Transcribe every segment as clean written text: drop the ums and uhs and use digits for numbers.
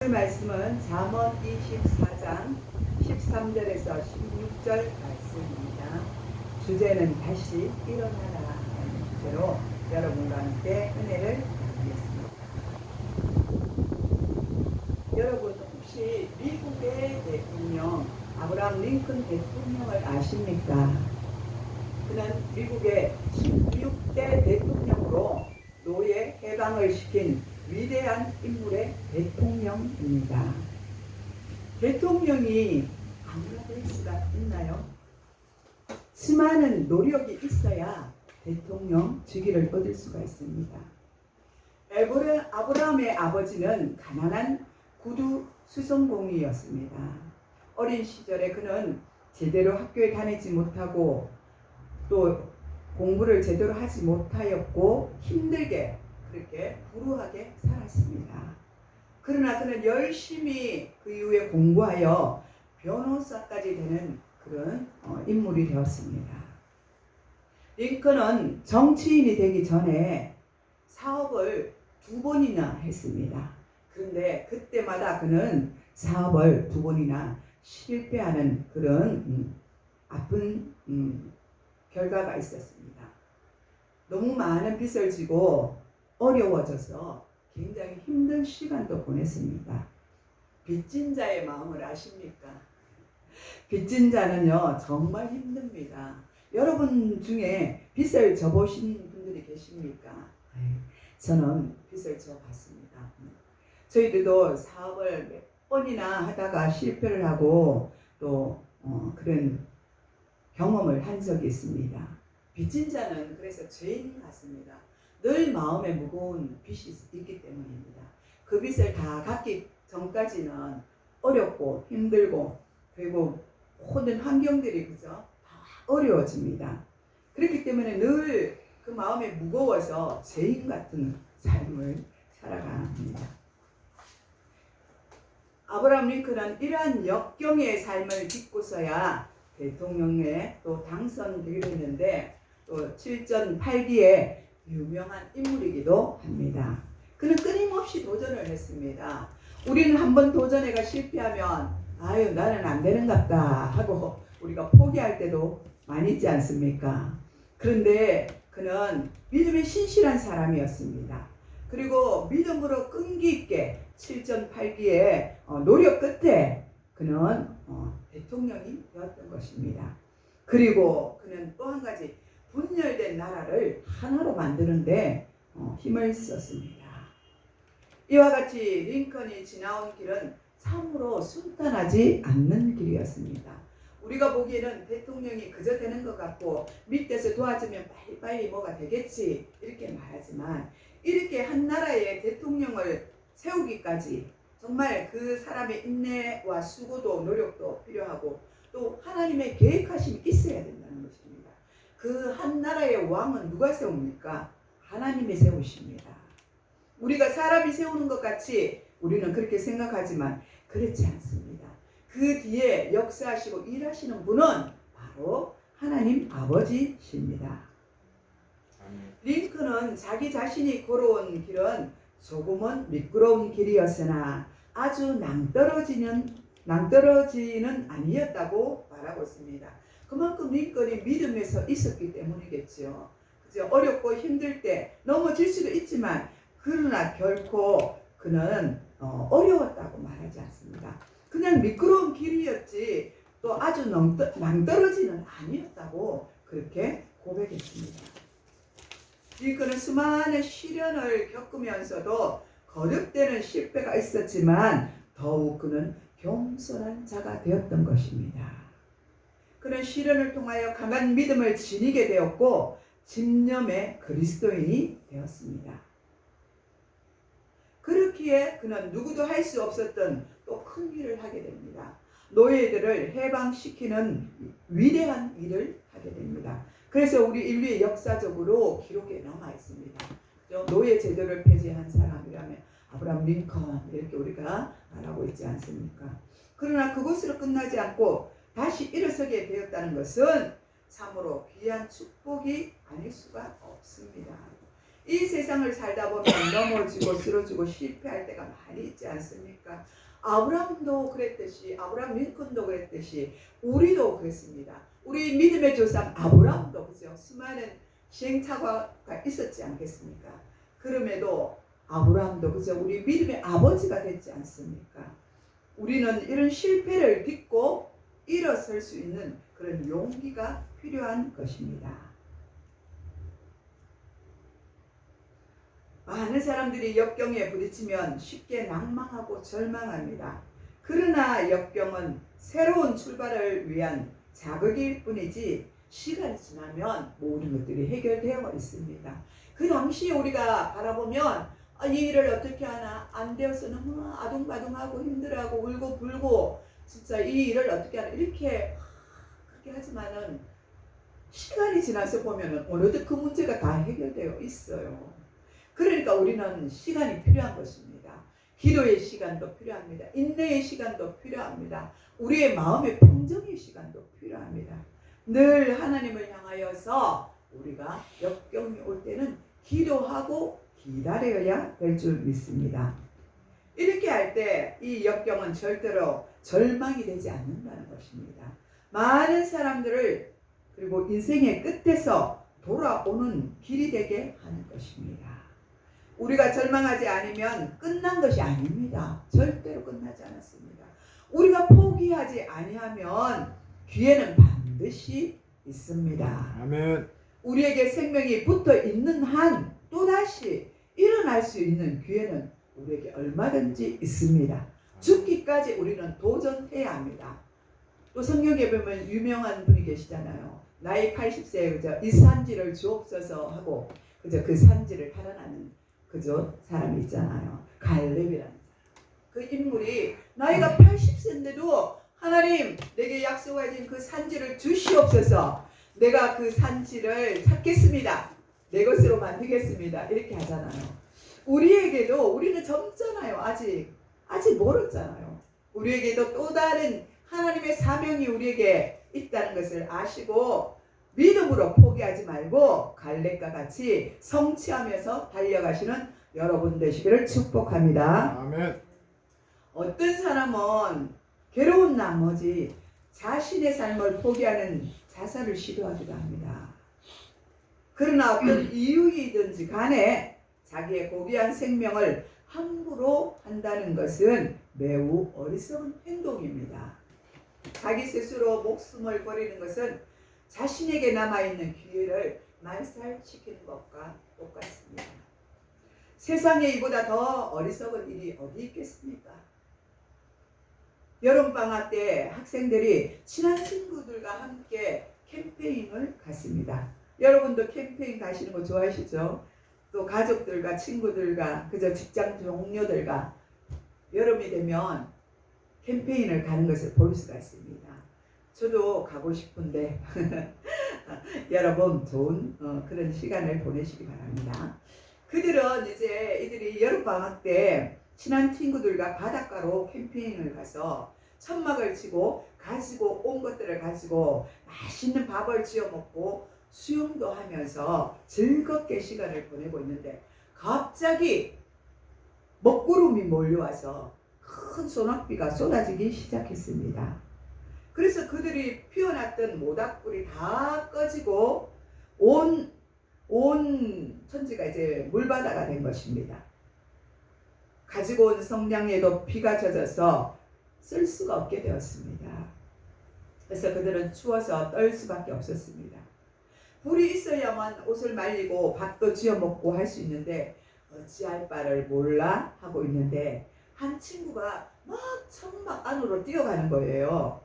말씀은 잠언 24장 13절에서 16절 말씀입니다. 주제는 다시 일어나라 라는 주제로 여러분과 함께 은혜를 나누겠습니다. 여러분 혹시 미국의 대통령 아브라함 링컨 대통령을 아십니까? 그는 미국의 16대 대통령으로 노예 해방을 시킨 위대한 인물의 대통령입니다. 대통령이 아무나 될 수가 있나요? 수많은 노력이 있어야 대통령 직위를 얻을 수가 있습니다. 아브라함의 아버지는 가난한 구두 수송공이었습니다. 어린 시절에 그는 제대로 학교에 다니지 못하고 또 공부를 제대로 하지 못하였고 힘들게 그렇게 불우하게 살았습니다. 그러나 그는 열심히 그 이후에 공부하여 변호사까지 되는 그런 인물이 되었습니다. 링컨은 정치인이 되기 전에 사업을 2번이나 했습니다. 그런데 그때마다 그는 사업을 2번이나 실패하는 그런 아픈 결과가 있었습니다. 너무 많은 빚을 지고 어려워져서 굉장히 힘든 시간도 보냈습니다. 빚진 자의 마음을 아십니까? 빚진 자는요 정말 힘듭니다. 여러분 중에 빚을 져보신 분들이 계십니까? 저는 빚을 져봤습니다. 저희들도 사업을 몇 번이나 하다가 실패를 하고 또 그런 경험을 한 적이 있습니다. 빚진 자는 그래서 죄인 같습니다. 늘 마음에 무거운 빚이 있기 때문입니다. 그 빚을 다 갚기 전까지는 어렵고 힘들고 그리고 모든 환경들이 그죠? 다 어려워집니다. 그렇기 때문에 늘 그 마음에 무거워서 죄인 같은 삶을 살아갑니다. 아브라함 링컨은 이러한 역경의 삶을 딛고서야 대통령에 또 당선되기도 했는데 또 7전 8기에 유명한 인물이기도 합니다. 그는 끊임없이 도전을 했습니다. 우리는 한번 도전해가 실패하면 아유 나는 안 되는갑다 하고 우리가 포기할 때도 많이 있지 않습니까? 그런데 그는 믿음에 신실한 사람이었습니다. 그리고 믿음으로 끈기 있게 7전 8기에 노력 끝에 그는 대통령이 되었던 것입니다. 그리고 그는 또 한 가지 분열된 나라를 하나로 만드는데 힘을 썼습니다. 이와 같이 링컨이 지나온 길은 참으로 순탄하지 않는 길이었습니다. 우리가 보기에는 대통령이 그저 되는 것 같고 밑에서 도와주면 빨리빨리 뭐가 되겠지 이렇게 말하지만 이렇게 한 나라의 대통령을 세우기까지 정말 그 사람의 인내와 수고도 노력도 필요하고 또 하나님의 계획하심이 있어야 된다는 것입니다. 그 한 나라의 왕은 누가 세웁니까? 하나님이 세우십니다. 우리가 사람이 세우는 것 같이 우리는 그렇게 생각하지만 그렇지 않습니다. 그 뒤에 역사하시고 일하시는 분은 바로 하나님 아버지십니다. 링컨은 자기 자신이 걸어온 길은 조금은 미끄러운 길이었으나 아주 낭떠러지는 아니었다고 말하고 있습니다. 그만큼 링컨이 믿음에서 있었기 때문이겠죠. 그죠? 어렵고 힘들 때 넘어질 수도 있지만 그러나 결코 그는 어려웠다고 말하지 않습니다. 그냥 미끄러운 길이었지 또 아주 낭떠러지는 아니었다고 그렇게 고백했습니다. 링컨은 수많은 시련을 겪으면서도 거듭되는 실패가 있었지만 더욱 그는 겸손한 자가 되었던 것입니다. 그는 시련을 통하여 강한 믿음을 지니게 되었고 집념의 그리스도인이 되었습니다. 그렇기에 그는 누구도 할 수 없었던 또 큰 일을 하게 됩니다. 노예들을 해방시키는 위대한 일을 하게 됩니다. 그래서 우리 인류의 역사적으로 기록에 남아 있습니다. 노예 제도를 폐지한 사람이라면 아브라함 링컨 이렇게 우리가 말하고 있지 않습니까? 그러나 그것으로 끝나지 않고 다시 일어서게 되었다는 것은 참으로 귀한 축복이 아닐 수가 없습니다. 이 세상을 살다 보면 넘어지고 쓰러지고 실패할 때가 많이 있지 않습니까? 아브라함도 그랬듯이, 아브라함 링컨도 그랬듯이, 우리도 그랬습니다. 우리 믿음의 조상 아브라함도 그죠? 수많은 시행착오가 있었지 않겠습니까? 그럼에도 아브라함도 그죠? 우리 믿음의 아버지가 됐지 않습니까? 우리는 이런 실패를 딛고 일어설 수 있는 그런 용기가 필요한 것입니다. 많은 사람들이 역경에 부딪히면 쉽게 낭망하고 절망합니다. 그러나 역경은 새로운 출발을 위한 자극일 뿐이지 시간이 지나면 모든 것들이 해결되어 있습니다. 그 당시에 우리가 바라보면 이 일을 어떻게 하나, 안 되어서는 아둥바둥하고 힘들어하고 울고 불고 진짜 이 일을 어떻게 하나 이렇게 그렇게 하지만은 시간이 지나서 보면은 어느덧 그 문제가 다 해결되어 있어요. 그러니까 우리는 시간이 필요한 것입니다. 기도의 시간도 필요합니다. 인내의 시간도 필요합니다. 우리의 마음의 평정의 시간도 필요합니다. 늘 하나님을 향하여서 우리가 역경이 올 때는 기도하고 기다려야 될 줄 믿습니다. 이렇게 할 때 이 역경은 절대로 절망이 되지 않는다는 것입니다. 많은 사람들을 그리고 인생의 끝에서 돌아오는 길이 되게 하는 것입니다. 우리가 절망하지 않으면 끝난 것이 아닙니다. 절대로 끝나지 않았습니다. 우리가 포기하지 아니하면 기회는 반드시 있습니다. 아멘. 우리에게 생명이 붙어 있는 한 또다시 일어날 수 있는 기회는 우리에게 얼마든지 있습니다. 죽기까지 우리는 도전해야 합니다. 또 성경에 보면 유명한 분이 계시잖아요. 나이 80세에 그저 이 산지를 주옵소서 하고 그저 그 산지를 탈환하는 그저 사람이 있잖아요. 갈렙이라는 사람. 그 인물이 나이가 80세인데도 하나님 내게 약속하신 그 산지를 주시옵소서. 내가 그 산지를 찾겠습니다. 내 것으로 만들겠습니다. 이렇게 하잖아요. 우리에게도 우리는 젊잖아요. 아직 멀었잖아요. 우리에게도 또 다른 하나님의 사명이 우리에게 있다는 것을 아시고 믿음으로 포기하지 말고 갈렙과 같이 성취하면서 달려가시는 여러분 되시기를 축복합니다. 아멘. 어떤 사람은 괴로운 나머지 자신의 삶을 포기하는 자살을 시도하기도 합니다. 그러나 어떤 이유이든지 간에 자기의 고귀한 생명을 함부로 한다는 것은 매우 어리석은 행동입니다. 자기 스스로 목숨을 버리는 것은 자신에게 남아있는 기회를 말살시키는 것과 똑같습니다. 세상에 이보다 더 어리석은 일이 어디 있겠습니까? 여름방학 때 학생들이 친한 친구들과 함께 캠페인을 갔습니다. 여러분도 캠페인 가시는 거 좋아하시죠? 또 가족들과 친구들과 그저 직장 동료들과 여름이 되면 캠페인을 가는 것을 볼 수가 있습니다. 저도 가고 싶은데 여러분 좋은 그런 시간을 보내시기 바랍니다. 그들은 이들이 여름방학 때 친한 친구들과 바닷가로 캠페인을 가서 천막을 치고 가지고 온 것들을 가지고 맛있는 밥을 지어 먹고 수영도 하면서 즐겁게 시간을 보내고 있는데 갑자기 먹구름이 몰려와서 큰 소낙비가 쏟아지기 시작했습니다. 그래서 그들이 피워놨던 모닥불이 다 꺼지고 온 천지가 이제 물바다가 된 것입니다. 가지고 온 성냥에도 피가 젖어서 쓸 수가 없게 되었습니다. 그래서 그들은 추워서 떨 수밖에 없었습니다. 불이 있어야만 옷을 말리고 밥도 지어 먹고 할 수 있는데 어찌할 바를 몰라 하고 있는데 한 친구가 막 천막 안으로 뛰어가는 거예요.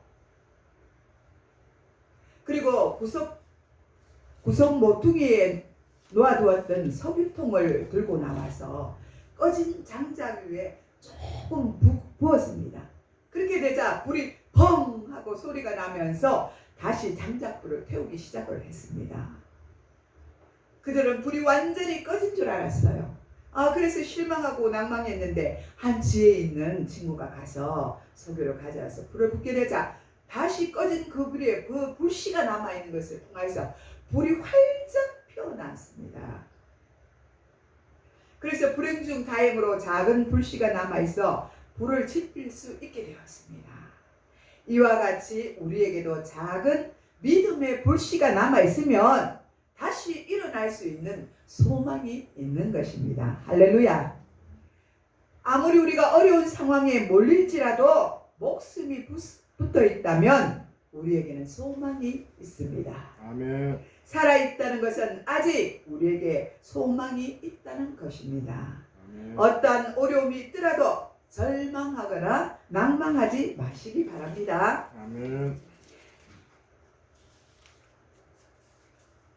그리고 구석 모퉁이에 놓아두었던 석유통을 들고 나와서 꺼진 장작 위에 조금 부었습니다. 그렇게 되자 불이 펑 하고 소리가 나면서 다시 장작불을 태우기 시작을 했습니다. 그들은 불이 완전히 꺼진 줄 알았어요. 그래서 실망하고 낭망했는데 한 지혜 있는 친구가 가서 석유를 가져와서 불을 붙게 되자 다시 꺼진 그 불에 그 불씨가 남아있는 것을 통해서 불이 활짝 피어났습니다. 그래서 불행 중 다행으로 작은 불씨가 남아있어 불을 지필 수 있게 되었습니다. 이와 같이 우리에게도 작은 믿음의 불씨가 남아있으면 다시 일어날 수 있는 소망이 있는 것입니다. 할렐루야. 아무리 우리가 어려운 상황에 몰릴지라도 목숨이 붙어 있다면 우리에게는 소망이 있습니다. 아멘. 살아있다는 것은 아직 우리에게 소망이 있다는 것입니다. 아멘. 어떠한 어려움이 있더라도 절망하거나 낭망하지 마시기 바랍니다. 아멘.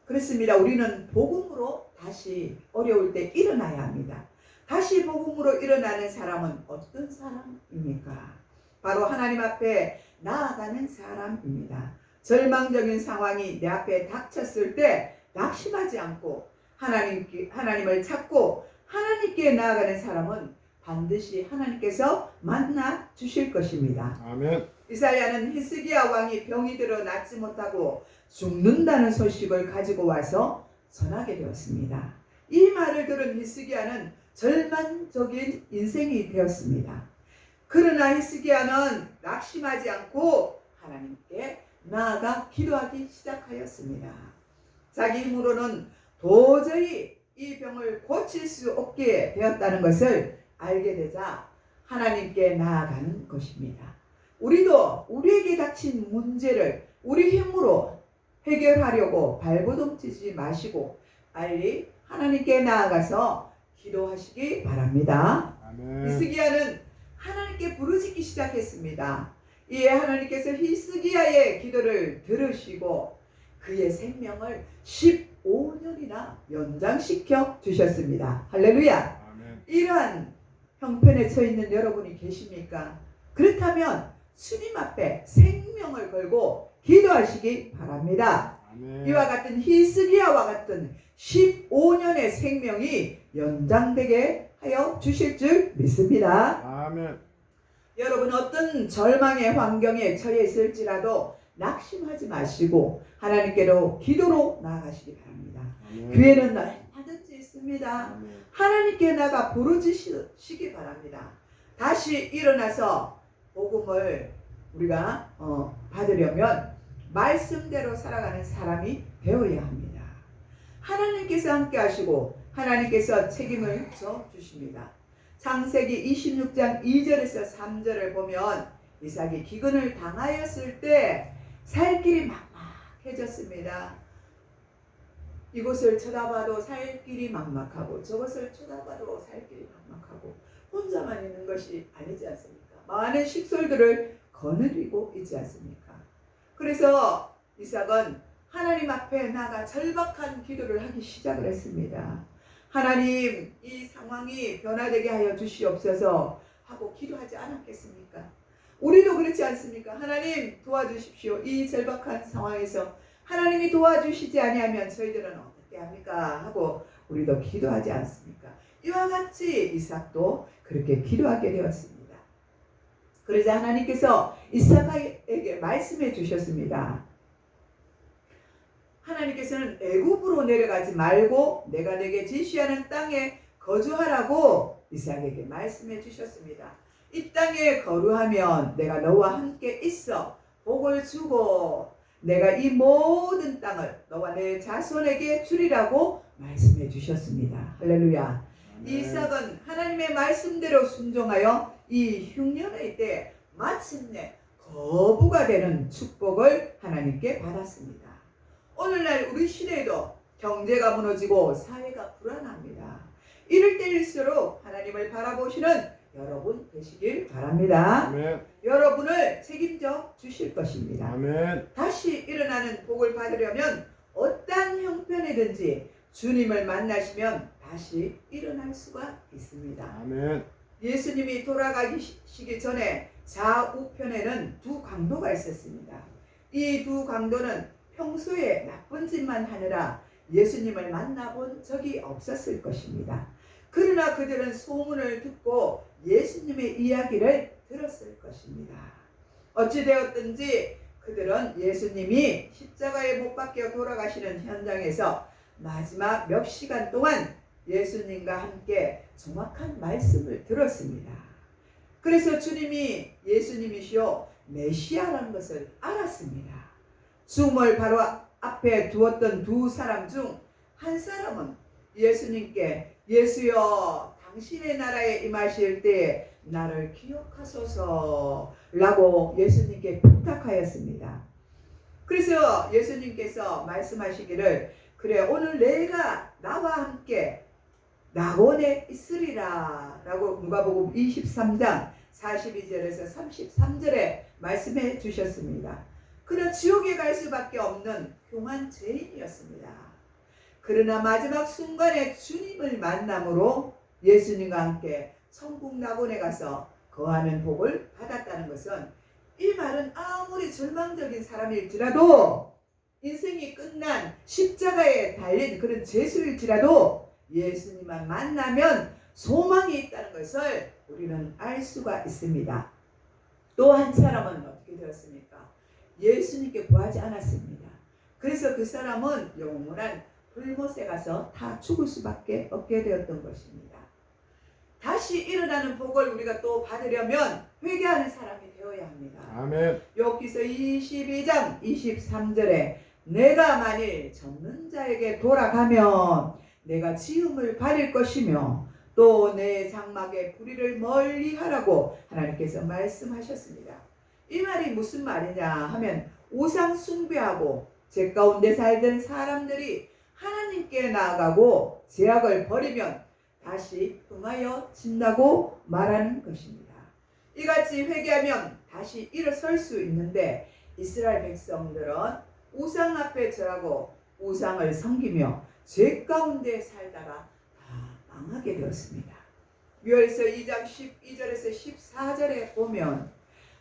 그렇습니다. 우리는 복음으로 다시 어려울 때 일어나야 합니다. 다시 복음으로 일어나는 사람은 어떤 사람입니까? 바로 하나님 앞에 나아가는 사람입니다. 절망적인 상황이 내 앞에 닥쳤을 때 낙심하지 않고 하나님을 찾고 하나님께 나아가는 사람은 반드시 하나님께서 만나 주실 것입니다. 아멘. 이사야는 히스기야 왕이 병이 들어 낫지 못하고 죽는다는 소식을 가지고 와서 전하게 되었습니다. 이 말을 들은 히스기야는 절망적인 인생이 되었습니다. 그러나 히스기야는 낙심하지 않고 하나님께 나아가 기도하기 시작하였습니다. 자기 힘으로는 도저히 이 병을 고칠 수 없게 되었다는 것을 알게 되자 하나님께 나아가는 것입니다. 우리도 우리에게 닥친 문제를 우리 힘으로 해결하려고 발버둥치지 마시고 빨리 하나님께 나아가서 기도하시기 바랍니다. 아멘. 히스기야는 하나님께 부르짖기 시작했습니다. 이에 하나님께서 히스기야의 기도를 들으시고 그의 생명을 15년이나 연장시켜 주셨습니다. 할렐루야. 아멘. 이러한 형편에 서 있는 여러분이 계십니까? 그렇다면 주님 앞에 생명을 걸고 기도하시기 바랍니다. 아멘. 이와 같은 히스기야와 같은 15년의 생명이 연장되게 하여 주실 줄 믿습니다. 아멘. 여러분 어떤 절망의 환경에 처해 있을지라도 낙심하지 마시고 하나님께로 기도로 나아가시기 바랍니다. 아멘. 기회는 얼마든지 있습니다. 아멘. 하나님께 나가 부르짖으시기 바랍니다. 다시 일어나서 복음을 우리가 받으려면 말씀대로 살아가는 사람이 되어야 합니다. 하나님께서 함께 하시고 하나님께서 책임을 져 주십니다. 창세기 26장 2절에서 3절을 보면 이삭이 기근을 당하였을 때 살 길이 막막해졌습니다. 이곳을 쳐다봐도 살 길이 막막하고 저것을 쳐다봐도 살 길이 막막하고 혼자만 있는 것이 아니지 않습니까? 많은 식솔들을 거느리고 있지 않습니까? 그래서 이삭은 하나님 앞에 나가 절박한 기도를 하기 시작을 했습니다. 하나님, 이 상황이 변화되게 하여 주시옵소서 하고 기도하지 않았겠습니까? 우리도 그렇지 않습니까? 하나님 도와주십시오. 이 절박한 상황에서 하나님이 도와주시지 아니하면 저희들은 어떻게 합니까? 하고 우리도 기도하지 않습니까? 이와 같이 이삭도 그렇게 기도하게 되었습니다. 그러자 하나님께서 이삭에게 말씀해 주셨습니다. 하나님께서는 애굽으로 내려가지 말고 내가 내게 지시하는 땅에 거주하라고 이삭에게 말씀해 주셨습니다. 이 땅에 거류하면 내가 너와 함께 있어 복을 주고 내가 이 모든 땅을 너와 내 자손에게 주리라고 말씀해 주셨습니다. 할렐루야. 이삭은 하나님의 말씀대로 순종하여 이 흉년의 때 마침내 거부가 되는 축복을 하나님께 받았습니다. 오늘날 우리 시대에도 경제가 무너지고 사회가 불안합니다. 이럴 때일수록 하나님을 바라보시는 여러분 되시길 바랍니다. 아멘. 여러분을 책임져 주실 것입니다. 아멘. 다시 일어나는 복을 받으려면 어떠한 형편이든지 주님을 만나시면 다시 일어날 수가 있습니다. 아멘. 예수님이 돌아가시기 전에 좌우편에는 두 강도가 있었습니다. 이 두 강도는 평소에 나쁜 짓만 하느라 예수님을 만나본 적이 없었을 것입니다. 그러나 그들은 소문을 듣고 예수님의 이야기를 들었을 것입니다. 어찌되었든지 그들은 예수님이 십자가에 못 박혀 돌아가시는 현장에서 마지막 몇 시간 동안 예수님과 함께 정확한 말씀을 들었습니다. 그래서 주님이 예수님이시오 메시아라는 것을 알았습니다. 죽음을 바로 앞에 두었던 두 사람 중 한 사람은 예수님께 예수여 당신의 나라에 임하실 때 나를 기억하소서 라고 예수님께 부탁하였습니다. 그래서 예수님께서 말씀하시기를 그래 오늘 내가 나와 함께 낙원에 있으리라 라고 누가복음 23장 42절에서 33절에 말씀해 주셨습니다. 그는 지옥에 갈 수밖에 없는 흉한 죄인이었습니다. 그러나 마지막 순간에 주님을 만남으로 예수님과 함께 천국 낙원에 가서 거하는 복을 받았다는 것은 이 말은 아무리 절망적인 사람일지라도 인생이 끝난 십자가에 달린 그런 죄수일지라도 예수님만 만나면 소망이 있다는 것을 우리는 알 수가 있습니다. 또 한 사람은 어떻게 되었습니까? 예수님께 구하지 않았습니다. 그래서 그 사람은 영원한 불못에 가서 다 죽을 수밖에 없게 되었던 것입니다. 다시 일어나는 복을 우리가 또 받으려면 회개하는 사람이 되어야 합니다. 아멘. 욥기서 22장 23절에 내가 만일 젖는 자에게 돌아가면 내가 지음을 받을 것이며 또 내 장막의 불의를 멀리하라고 하나님께서 말씀하셨습니다. 이 말이 무슨 말이냐 하면 우상 숭배하고 죄 가운데 살던 사람들이 하나님께 나아가고 죄악을 버리면 다시 흥하여 진다고 말하는 것입니다. 이같이 회개하면 다시 일어설 수 있는데 이스라엘 백성들은 우상 앞에 절하고 우상을 섬기며 죄 가운데 살다가 다 망하게 되었습니다. 묘에서 2장 12절에서 14절에 보면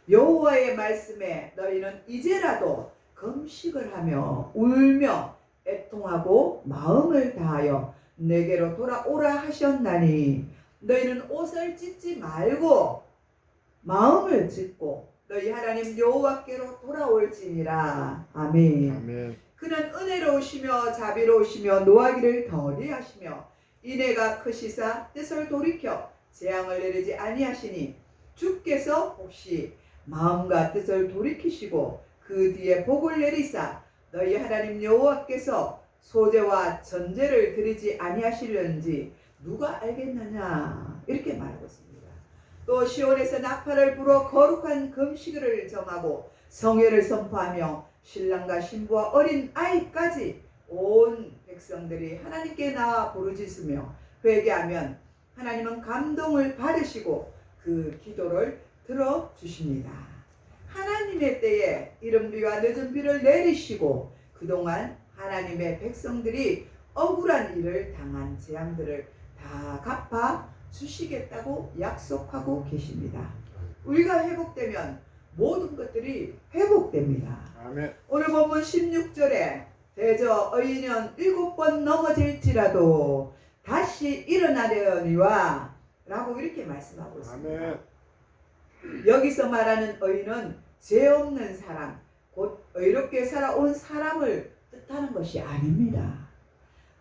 여호와의 말씀에 너희는 이제라도 금식을 하며 울며 애통하고 마음을 다하여 내게로 돌아오라 하셨나니 너희는 옷을 찢지 말고 마음을 찢고 너희 하나님 여호와께로 돌아올지니라. 아멘. 아멘. 그는 은혜로우시며 자비로우시며 노하기를 더디 하시며 인애가 크시사 뜻을 돌이켜 재앙을 내리지 아니하시니 주께서 혹시 마음과 뜻을 돌이키시고 그 뒤에 복을 내리사 너희 하나님 여호와께서 소제와 전제를 드리지 아니하시려는지 누가 알겠느냐 이렇게 말하고 있습니다. 또 시온에서 나팔을 불어 거룩한 금식을 정하고 성회를 선포하며 신랑과 신부와 어린 아이까지 온 백성들이 하나님께 나와 부르짖으며 회개하면 하나님은 감동을 받으시고 그 기도를 들어주십니다. 하나님의 때에 이른 비와 늦은 비를 내리시고 그동안 하나님의 백성들이 억울한 일을 당한 재앙들을 다 갚아 주시겠다고 약속하고 계십니다. 우리가 회복되면 모든 것들이 회복됩니다. 아멘. 오늘 본문 16절에 대저 의인은 7번 넘어질지라도 다시 일어나려니와 라고 이렇게 말씀하고 있습니다. 아멘. 여기서 말하는 의인은 죄 없는 사람, 곧 의롭게 살아온 사람을 뜻하는 것이 아닙니다.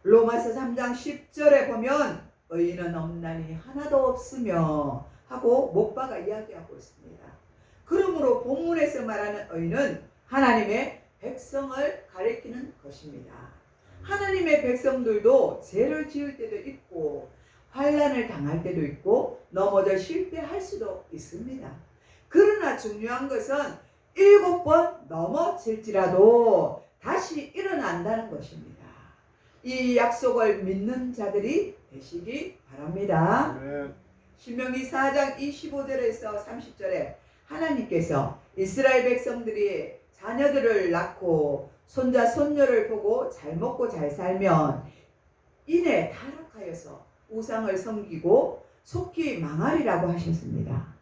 로마서 3장 10절에 보면 의인은 없나니 하나도 없으며 하고 못박아 이야기하고 있습니다. 그러므로 본문에서 말하는 의인은 하나님의 백성을 가리키는 것입니다. 하나님의 백성들도 죄를 지을 때도 있고 환난을 당할 때도 있고 넘어져 실패할 수도 있습니다. 그러나 중요한 것은 7번 넘어질지라도 다시 일어난다는 것입니다. 이 약속을 믿는 자들이 되시기 바랍니다. 아멘. 신명기 4장 25절에서 30절에 하나님께서 이스라엘 백성들이 자녀들을 낳고 손자 손녀를 보고 잘 먹고 잘 살면 이내 타락하여서 우상을 섬기고 속히 망하리라고 하셨습니다.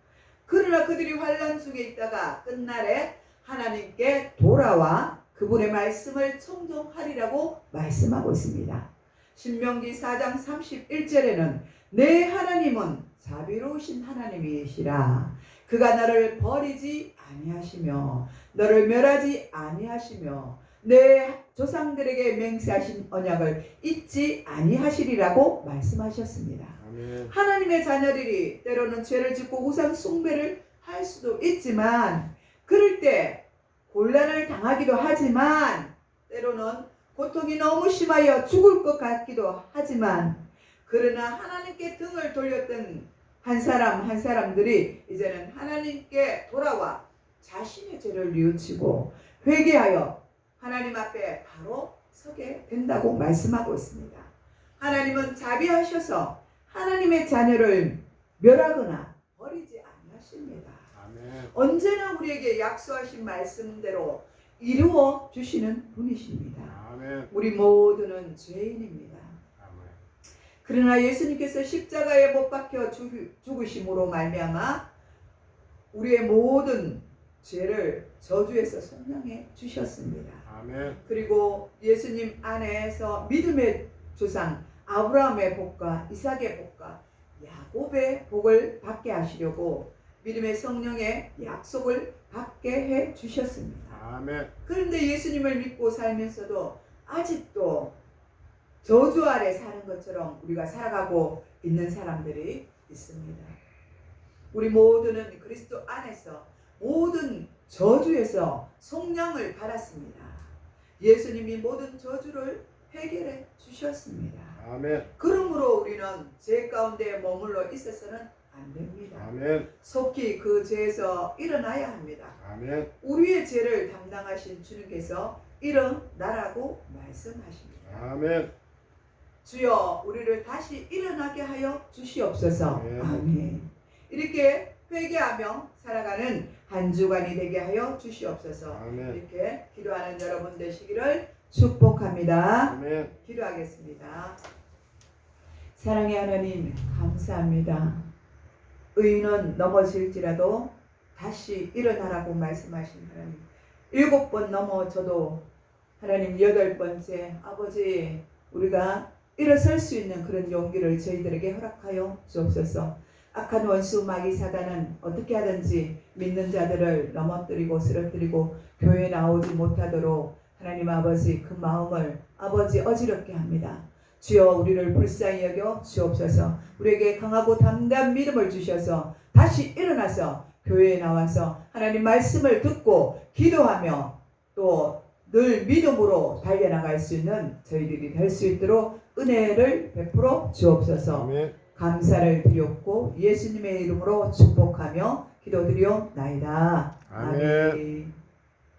그러나 그들이 환난 중에 있다가 끝날에 하나님께 돌아와 그분의 말씀을 청종하리라고 말씀하고 있습니다. 신명기 4장 31절에는 내 하나님은 자비로우신 하나님이시라. 그가 너를 버리지 아니하시며 너를 멸하지 아니하시며 내 조상들에게 맹세하신 언약을 잊지 아니하시리라고 말씀하셨습니다. 아멘. 하나님의 자녀들이 때로는 죄를 짓고 우상 숭배를 할 수도 있지만 그럴 때 곤란을 당하기도 하지만 때로는 고통이 너무 심하여 죽을 것 같기도 하지만 그러나 하나님께 등을 돌렸던 한 사람 한 사람들이 이제는 하나님께 돌아와 자신의 죄를 뉘우치고 회개하여 하나님 앞에 바로 서게 된다고 말씀하고 있습니다. 하나님은 자비하셔서 하나님의 자녀를 멸하거나 버리지 아니하십니다. 아멘. 언제나 우리에게 약속하신 말씀대로 이루어 주시는 분이십니다. 아멘. 우리 모두는 죄인입니다. 아멘. 그러나 예수님께서 십자가에 못 박혀 죽으심으로 말미암아 우리의 모든 죄를 저주에서 속량해 주셨습니다. 아멘. 그리고 예수님 안에서 믿음의 조상 아브라함의 복과 이삭의 복과 야곱의 복을 받게 하시려고 믿음의 성령의 약속을 받게 해 주셨습니다. 아멘. 그런데 예수님을 믿고 살면서도 아직도 저주 아래 사는 것처럼 우리가 살아가고 있는 사람들이 있습니다. 우리 모두는 그리스도 안에서 모든 저주에서 속량을 받았습니다. 예수님이 모든 저주를 해결해 주셨습니다. 아멘. 그러므로 우리는 죄 가운데 머물러 있어서는 안 됩니다. 아멘. 속히 그 죄에서 일어나야 합니다. 아멘. 우리의 죄를 담당하신 주님께서 일어나라고 말씀하십니다. 아멘. 주여 우리를 다시 일어나게 하여 주시옵소서. 아멘. 아멘. 이렇게 회개하며 살아가는 한 주간이 되게 하여 주시옵소서. 아멘. 이렇게 기도하는 여러분 되시기를 축복합니다. 아멘. 기도하겠습니다. 사랑의 하나님 감사합니다. 의인은 넘어질지라도 다시 일어나라고 말씀하신 하나님, 7번 넘어져도 하나님 8번째 아버지 우리가 일어설 수 있는 그런 용기를 저희들에게 허락하여 주옵소서. 악한 원수 마귀 사단은 어떻게 하든지 믿는 자들을 넘어뜨리고 쓰러뜨리고 교회에 나오지 못하도록 하나님 아버지 그 마음을 아버지 어지럽게 합니다. 주여 우리를 불쌍히 여겨 주옵소서. 우리에게 강하고 담대한 믿음을 주셔서 다시 일어나서 교회에 나와서 하나님 말씀을 듣고 기도하며 또 늘 믿음으로 달려나갈 수 있는 저희들이 될 수 있도록 은혜를 베풀어 주옵소서. 아멘. 감사를 드렸고 예수님의 이름으로 축복하며 기도드리옵나이다. 아멘. 아멘.